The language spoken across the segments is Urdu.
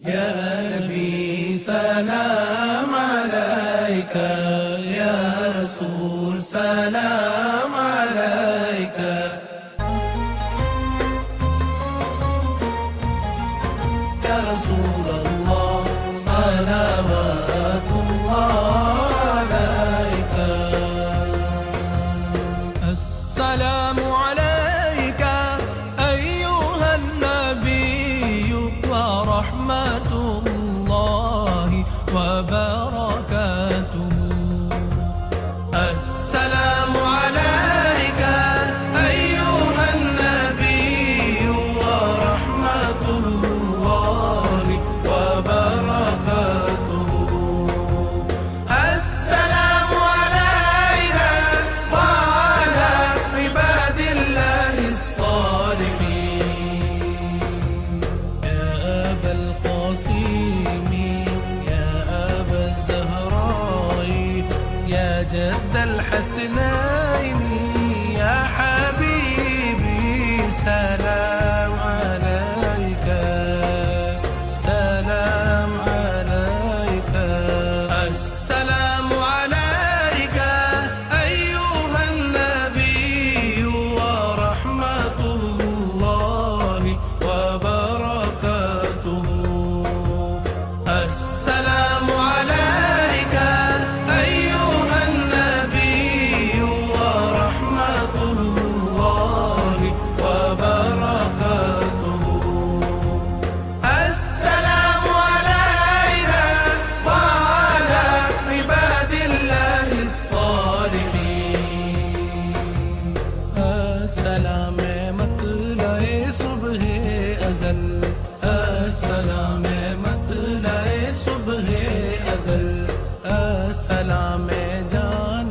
يا نبي سلام عليك، يا رسول سلام عليك. يا رسول الله صلوات الله عليك. السلام عليك أيها النبي ورحمة الله وبركاته. السلام عليك أيها النبي ورحمة الله وبركاته. السلام علينا وعلى عباد الله الصالحين. يا أبا القاسم يا أبا الزهراء يا جد الحسنين يا حبيبي سلام عليك، سلام عليك. السلام عليك أيها النبي ورحمة الله وبركاته. السلام عليك أيها النبي ورحمة الله وبركاته. السلام علينا وعلى عباد الله الصالحين. السلام مطلع صبح أزل، السلام مطلع صبح أزل. السلام جان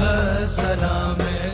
السلام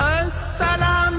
السلام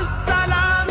السلام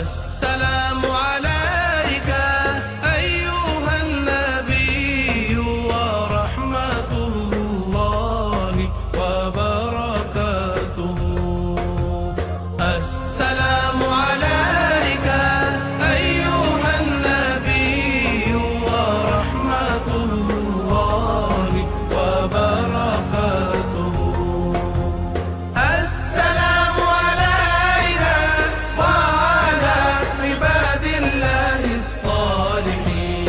السلام عليك أيها النبي ورحمة الله وبركاته. السلام عليك أيها النبي ورحمة الله وبركاته. السلام علينا وعلى عباد الله الصالحين.